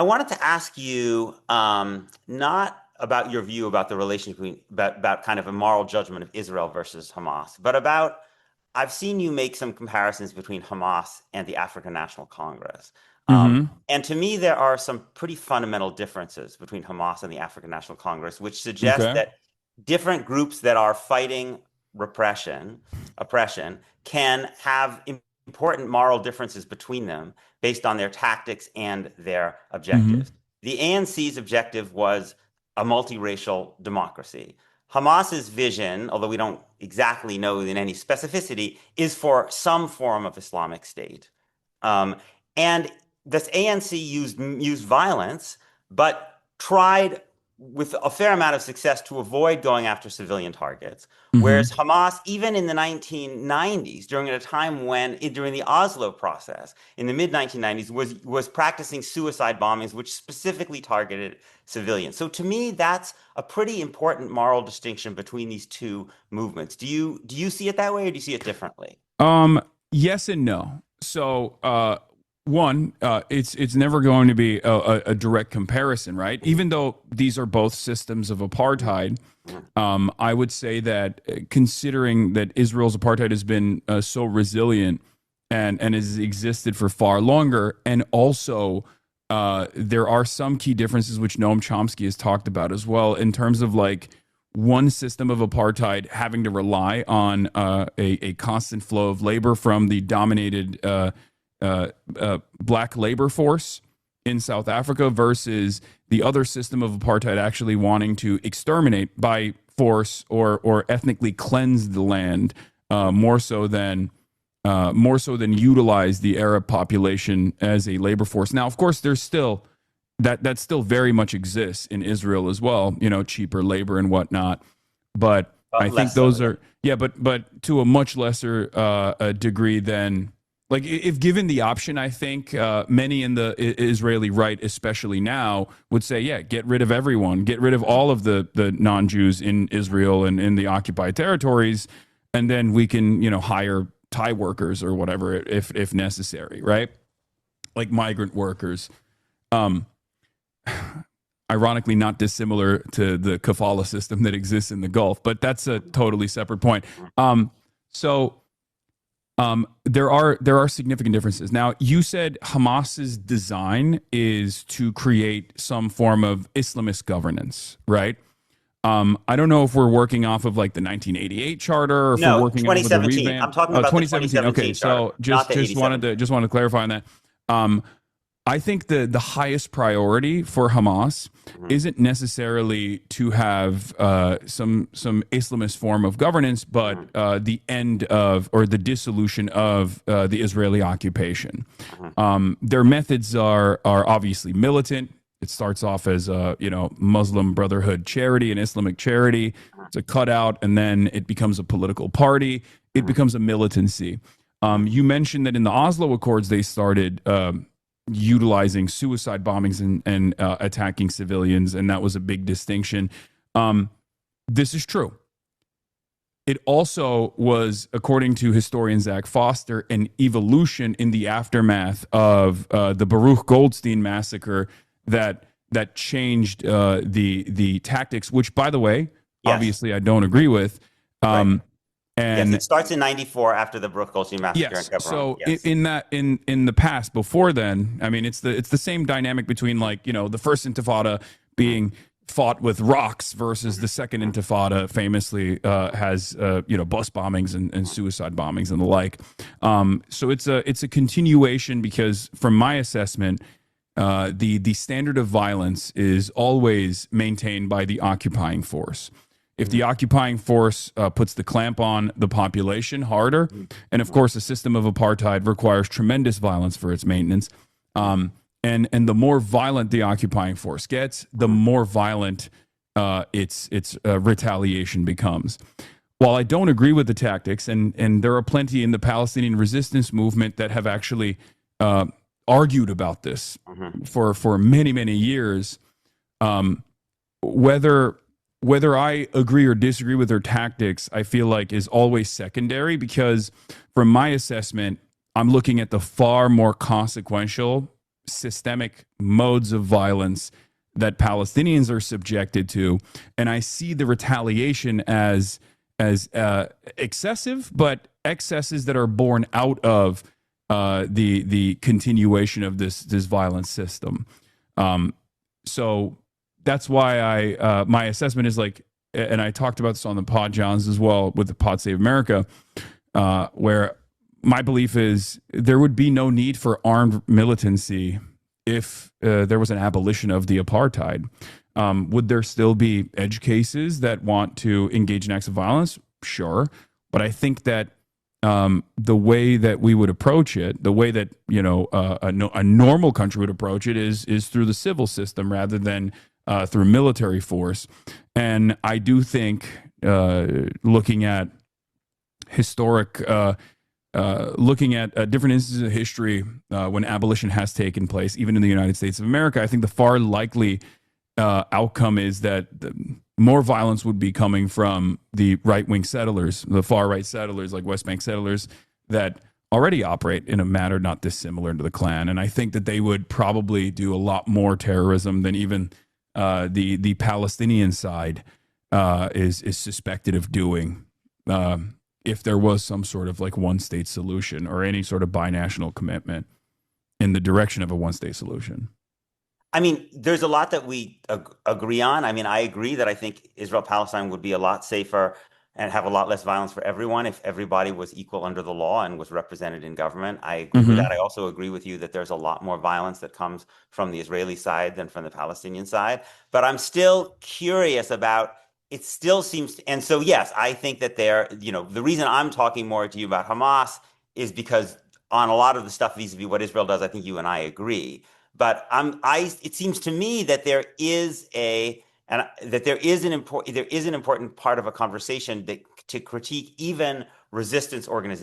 I wanted to ask you not about your view about the relation between about kind of a moral judgment of Israel versus Hamas, but about I've seen you make some comparisons between Hamas and the African National Congress. Hmm. And to me, there are some pretty fundamental differences between Hamas and the African National Congress, which suggest Okay. that different groups that are fighting oppression, can have important moral differences between them based on their tactics and their Hmm. objectives. The ANC's objective was a multiracial democracy. Hamas's vision, although we don't exactly know in any specificity, is for some form of Islamic State. Um, and this ANC used violence, but tried with a fair amount of success to avoid going after civilian targets. Whereas Hmm. Hamas, even in the 1990s, during a time when, during the Oslo process, in the mid 1990s, was practicing suicide bombings, which specifically targeted civilians. So to me, that's a pretty important moral distinction between these two movements. Do you see it that way, or do you see it differently? Um, yes and no. So, one, it's never going to be a direct comparison, right? Even though these are both systems of apartheid, I would say that considering that Israel's apartheid has been so resilient and has existed for far longer, and also there are some key differences which Noam Chomsky has talked about as well in terms of like one system of apartheid having to rely on a constant flow of labor from the dominated black labor force in South Africa versus the other system of apartheid actually wanting to exterminate by force or ethnically cleanse the land more so than utilize the Arab population as a labor force. Now, of course, there's still that still very much exists in Israel as well. You know, cheaper labor and whatnot. But I think Less so, those yeah. are yeah, but to a much lesser degree than like if given the option, I think many in the Israeli right, especially now, would say, yeah, get rid of everyone, get rid of all of the non-Jews in Israel and in the occupied territories, and then we can hire Thai workers or whatever if necessary, right? Like migrant workers. Um, Ironically, not dissimilar to the kafala system that exists in the Gulf, but that's a totally separate point. So there are significant differences. Now, you said Hamas's design is to create some form of Islamist governance, right? I don't know if we're working off of like the 1988 charter or if we're No, working off of the 2017. I'm revamp. talking Oh, about the 2017. Okay, 2017 charter, so not the just wanted 87. to clarify on that. Um, I think the highest priority for Hamas Mhm. isn't necessarily to have some Islamist form of governance, but Mhm. the end of or the dissolution of the Israeli occupation. Mhm. Their methods are obviously militant. It starts off as a Muslim Brotherhood charity, an Islamic charity. It's a cutout, and then it becomes a political party. It Mhm. becomes a militancy. Mhm. You mentioned that in the Oslo Accords they started utilizing suicide bombings and attacking civilians, and that was a big distinction. Um, this is true. It also was, according to historian Zach Foster, an evolution in the aftermath of the Baruch Goldstein massacre that changed the tactics. Which, by the way, Yes, obviously I don't agree with. right. Um, Yes, and it starts in 94 after the Brooke Goldstein massacre in Yes. Hebron. So Yes. in that in the past before then, I mean it's the same dynamic between like, the first intifada Mhm. being fought with rocks versus the second Mhm. intifada famously has bus bombings and suicide bombings and the like. So it's a continuation because from my assessment the standard of violence is always maintained by the occupying force. If the Mhm. occupying force puts the clamp on the population harder, Mhm. and of course, a system of apartheid requires tremendous violence for its maintenance. Mhm. And the more violent the occupying force gets, the Mhm. more violent its retaliation becomes. While I don't agree with the tactics, and there are plenty in the Palestinian resistance movement that have actually uh, argued about this Mhm. for many years, um, whether whether I agree or disagree with their tactics, I feel like is always secondary because from my assessment, I'm looking at the far more consequential systemic modes of violence that Palestinians are subjected to, and I see the retaliation as excessive, but excesses that are born out of the continuation of this violent system. So that's why my assessment is like, and I talked about this on the Pod Johns as well with the Pod Save America, where my belief is there would be no need for armed militancy if there was an abolition of the apartheid. Would there still be edge cases that want to engage in acts of violence? Sure. But I think that the way that we would approach it, the way that a normal country would approach it is through the civil system rather than through military force. And I do think looking at historic looking at different instances of history when abolition has taken place, even in the United States of America, I think the far likely outcome is that more violence would be coming from the right-wing settlers, the far-right settlers like West Bank settlers that already operate in a manner not dissimilar to the Klan. And I think that they would probably do a lot more terrorism than even the Palestinian side is suspected of doing. If there was some sort of like one-state solution or any sort of binational commitment in the direction of a one-state solution. I mean, there's a lot that we agree on. I mean, I agree that I think Israel-Palestine would be a lot safer and have a lot less violence for everyone if everybody was equal under the law and was represented in government. I agree with that. I also agree with you that there's a lot more violence that comes from the Israeli side than from the Palestinian side. But I'm still curious about it still seems to, and so yes, I think that the reason I'm talking more to you about Hamas is because on a lot of the stuff vis-a-vis what Israel does, I think you and I agree. But it seems to me that there is an important part of a conversation to critique even resistance organizations.